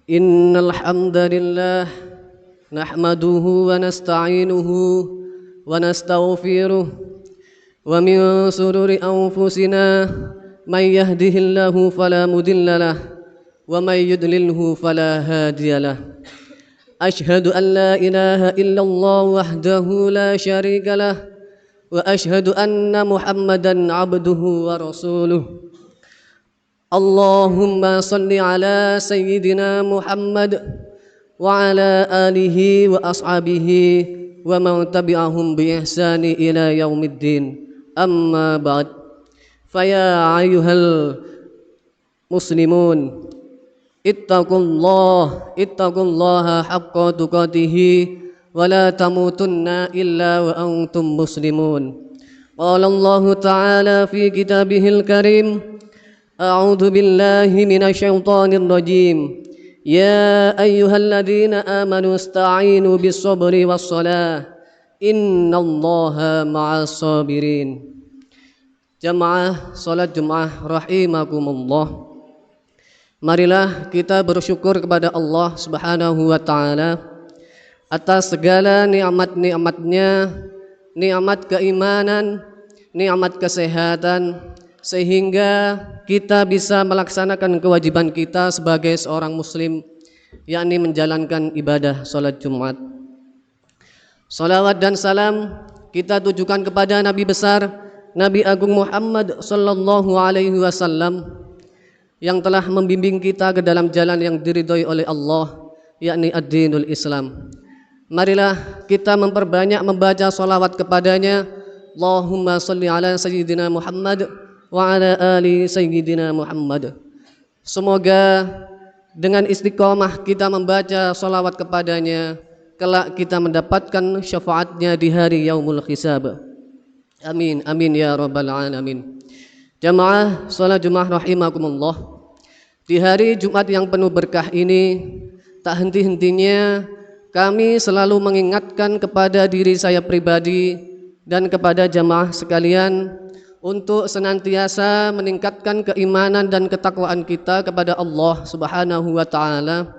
Innal hamdalillah nahmaduhu wa nasta'inuhu wa nastaghfiruh wa min shururi anfusina may yahdihillahu fala mudhillalah wa may yudlilhu fala hadiyalah. Ashhadu an la ilaha illallah wahdahu la syarika lah wa ashhadu anna Muhammadan abduhu wa rasuluh. Allahumma salli ala sayyidina Muhammad wa ala alihi wa ashabihi wa man tabi'ahum bi ihsani ila yaumiddin. Amma ba'd. Faya ayyuhal muslimun ittaqullaha haqqa tuqatihi wa la tamutunna illa wa antum muslimun. Qala Allah ta'ala fi kitabihil karim, A'udzu billahi minasyaitonir rajim. Ya ayyuhalladzina amanu ista'inu bis-sabri was-shalah. Innallaha ma'as sabirin. Jamaah salat Jumat rahimakumullah. Marilah kita bersyukur kepada Allah Subhanahu wa taala atas segala nikmat-nikmatnya, nikmat keimanan, nikmat kesehatan, sehingga kita bisa melaksanakan kewajiban kita sebagai seorang muslim, yakni menjalankan ibadah salat Jumat. Salawat dan salam kita tujukan kepada Nabi besar, Nabi Agung Muhammad sallallahu alaihi wasallam yang telah membimbing kita ke dalam jalan yang diridhoi oleh Allah, yakni ad-dinul Islam. Marilah kita memperbanyak membaca salawat kepadanya. Allahumma salli ala sayyidina Muhammad wa ala ali sayyidina Muhammad. Semoga dengan istiqomah kita membaca salawat kepadanya, kelak kita mendapatkan syafaatnya di hari yaumul hisab. Amin, amin ya rabbal alamin. Jamaah salat Jumat rahimakumullah. Di hari Jumat yang penuh berkah ini, tak henti-hentinya kami selalu mengingatkan kepada diri saya pribadi dan kepada jamaah sekalian untuk senantiasa meningkatkan keimanan dan ketakwaan kita kepada Allah Subhanahu wa taala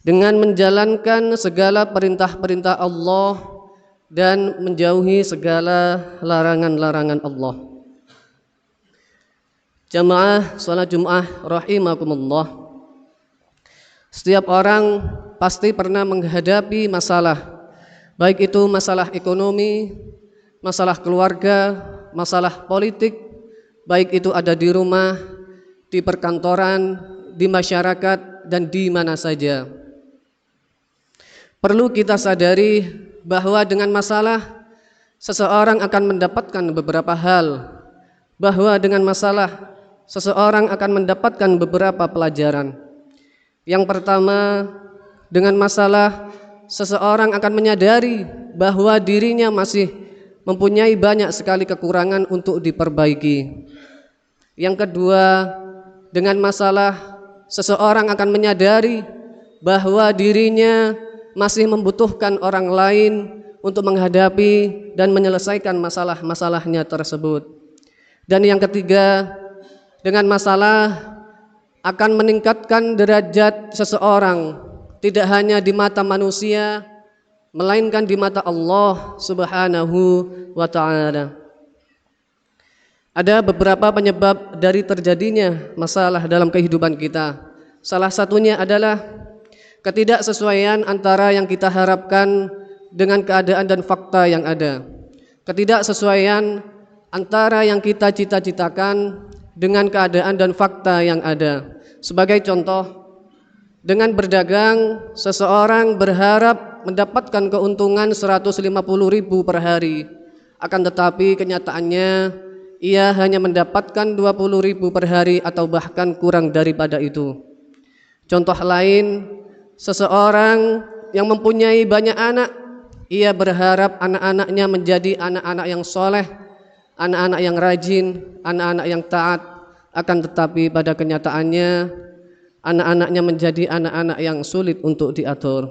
dengan menjalankan segala perintah-perintah Allah dan menjauhi segala larangan-larangan Allah. Jamaah salat Jumat rahimakumullah. Setiap orang pasti pernah menghadapi masalah, baik itu masalah ekonomi, masalah keluarga, masalah politik, baik itu ada di rumah, di perkantoran, di masyarakat, dan di mana saja. Perlu kita sadari bahwa dengan masalah seseorang akan mendapatkan beberapa hal, bahwa dengan masalah seseorang akan mendapatkan beberapa pelajaran. Yang pertama, dengan masalah seseorang akan menyadari bahwa dirinya masih mempunyai banyak sekali kekurangan untuk diperbaiki. Yang kedua, dengan masalah seseorang akan menyadari bahwa dirinya masih membutuhkan orang lain untuk menghadapi dan menyelesaikan masalah-masalahnya tersebut. Dan yang ketiga, dengan masalah akan meningkatkan derajat seseorang tidak hanya di mata manusia, melainkan di mata Allah Subhanahu wa ta'ala. Ada beberapa penyebab dari terjadinya masalah dalam kehidupan kita. Salah satunya adalah ketidaksesuaian antara yang kita harapkan dengan keadaan dan fakta yang ada. Ketidaksesuaian antara yang kita cita-citakan dengan keadaan dan fakta yang ada. Sebagai contoh, dengan berdagang, seseorang berharap mendapatkan keuntungan 150.000 per hari. Akan tetapi kenyataannya ia hanya mendapatkan 20.000 per hari atau bahkan kurang daripada itu. Contoh lain, seseorang yang mempunyai banyak anak, ia berharap anak-anaknya menjadi anak-anak yang soleh, anak-anak yang rajin, anak-anak yang taat. Akan tetapi pada kenyataannya anak-anaknya menjadi anak-anak yang sulit untuk diatur.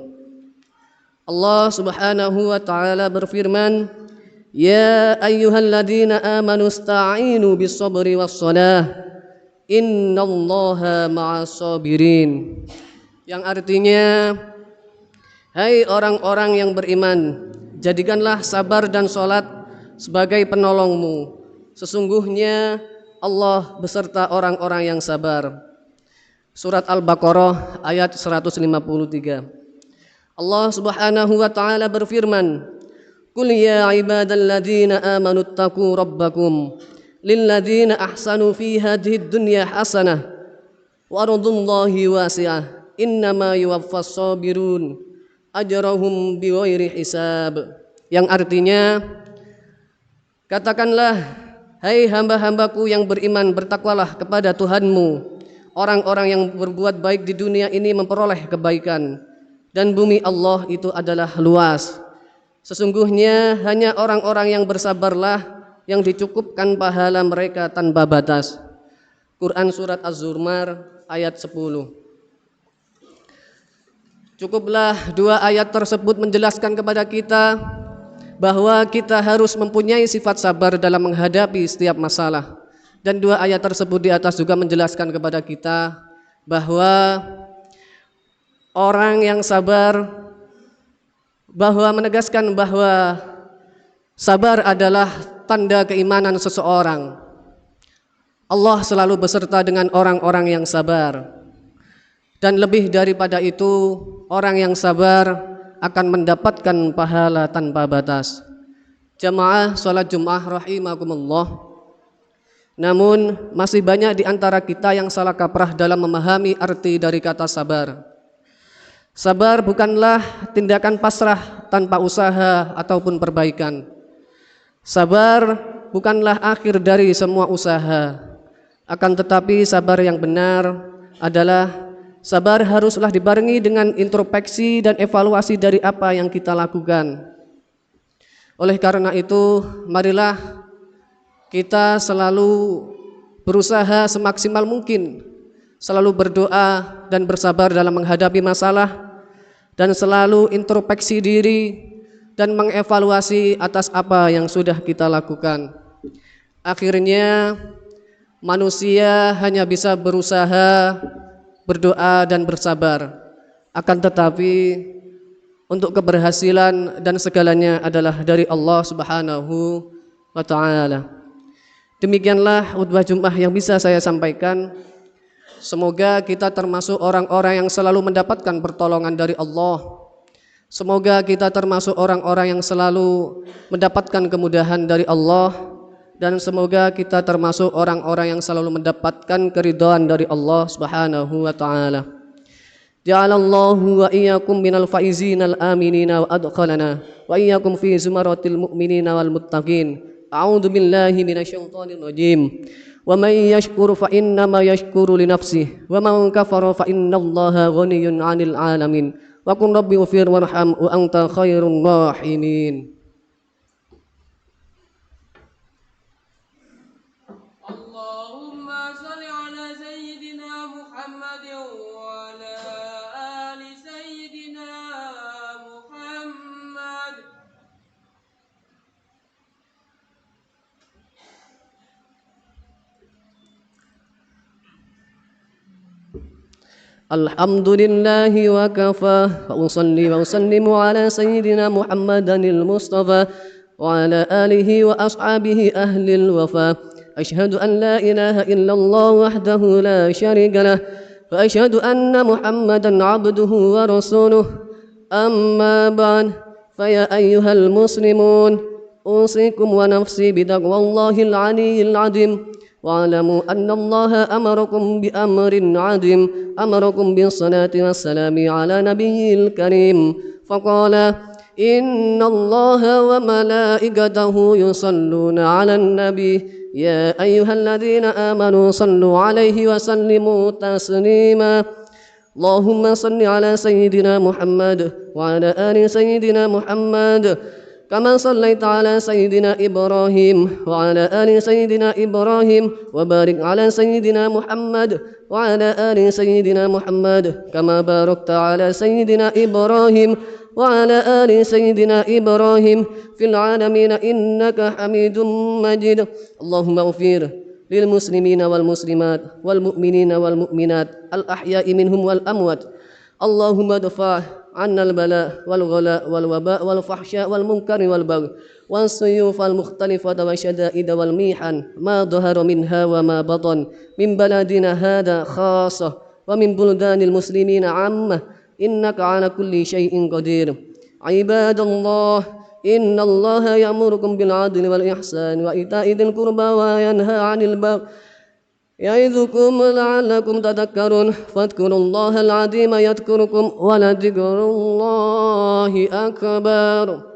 Allah Subhanahu wa taala berfirman, Ya ayyuhalladzina amanu ista'inu bis-sabri was-shalah, innallaha ma'as sabirin. yang artinya, hai orang-orang yang beriman, jadikanlah sabar dan sholat sebagai penolongmu. Sesungguhnya Allah beserta orang-orang yang sabar. Surat Al-Baqarah ayat 153. Allah Subhanahu wa taala berfirman, "Qul ya ibadalladzina amanu taqu rabbakum lilladzina ahsanu fi hadhid dunya hasanah wa ardullahi wasi'ah innama yuwaffas sabirun ajrahum bighairi hisab." Yang artinya, katakanlah, hai hamba-hambaku yang beriman, bertakwalah kepada Tuhanmu. Orang-orang yang berbuat baik di dunia ini memperoleh kebaikan, dan bumi Allah itu adalah luas. Sesungguhnya hanya orang-orang yang bersabarlah yang dicukupkan pahala mereka tanpa batas. Quran Surat Az-Zumar ayat 10. Cukuplah dua ayat tersebut menjelaskan kepada kita bahwa kita harus mempunyai sifat sabar dalam menghadapi setiap masalah. Dan dua ayat tersebut di atas juga menjelaskan kepada kita bahwa orang yang sabar, bahwa menegaskan bahwa sabar adalah tanda keimanan seseorang. Allah selalu beserta dengan orang-orang yang sabar. Dan lebih daripada itu, orang yang sabar akan mendapatkan pahala tanpa batas. Jamaah salat Jumat rahimakumullah. Namun masih banyak di antara kita yang salah kaprah dalam memahami arti dari kata sabar. Sabar bukanlah tindakan pasrah tanpa usaha ataupun perbaikan. Sabar bukanlah akhir dari semua usaha. Akan tetapi sabar yang benar adalah sabar haruslah dibarengi dengan introspeksi dan evaluasi dari apa yang kita lakukan. Oleh karena itu, marilah kita selalu berusaha semaksimal mungkin, selalu berdoa dan bersabar dalam menghadapi masalah, dan selalu introspeksi diri dan mengevaluasi atas apa yang sudah kita lakukan. Akhirnya manusia hanya bisa berusaha, berdoa dan bersabar. Akan tetapi untuk keberhasilan dan segalanya adalah dari Allah Subhanahu wa ta'ala. Demikianlah khutbah Jumat yang bisa saya sampaikan. Semoga kita termasuk orang-orang yang selalu mendapatkan pertolongan dari Allah. Semoga kita termasuk orang-orang yang selalu mendapatkan kemudahan dari Allah. Dan semoga kita termasuk orang-orang yang selalu mendapatkan keridhaan dari Allah Subhanahu wa ta'ala. Ja'alallahu wa iyyakum minal faizinal aminina wa adkhalana wa iyyakum fi zumaratil mu'minina wal muttaqin. A'udzu billahi minasyaitonir rajim. Wa may yashkur fa innama yashkuru li nafsihi wa man kafara fa innallaha ghaniyyun 'anil 'alamin. Wa qul rabbi ighfir warham wa anta khairur rahimin. Allahumma shalli 'ala sayyidina Muhammad wa 'ala ali sayyidina Muhammad. Alhamdulillahi wa kafa wa usalli wa usallimu ala sayyidina Muhammadanil Mustafa wa ala alihi wa ashabihi ahlil wafa. Ashhadu an la ilaha illallah wahdahu la syarika lah wa ashhadu anna Muhammadan abduhu wa rasuluh. Amma ba'd, fa ya ayyuhal muslimun, usikum wa nafsi bitaqwallahil aliyyil azim. واعلموا أن الله أمركم بأمر عظيم أمركم بالصلاة والسلام على نبي الكريم فقال إن الله وملائكته يصلون على النبي يا أيها الذين آمنوا صلوا عليه وسلموا تسليما اللهم صل على سيدنا محمد وعلى آل سيدنا محمد كما صليت على سيدنا إبراهيم وعلى آل سيدنا إبراهيم وبارك على سيدنا محمد وعلى آل سيدنا محمد كما باركت على سيدنا إبراهيم وعلى آل سيدنا إبراهيم في العالمين إنك حميد مجيد اللهم اغفر للمسلمين والمسلمات والمؤمنين والمؤمنات الأحياء منهم والأموات اللهم ادفع عنا البلاء والغلاء والوباء والفحشاء والمنكر والبغي والسيوف المختلفة والشدائد والميحن ما ظهر منها وما بطن من بلدنا هذا خاصة ومن بلدان المسلمين عامة إنك على كل شيء قدير. عباد الله، إن الله يأمركم بالعدل والإحسان وإيتاء ذي القربى وينهى عن البغي يعظكم لعلكم تذكرون. فاذكروا الله العظيم يذكركم ولذكر الله أكبر.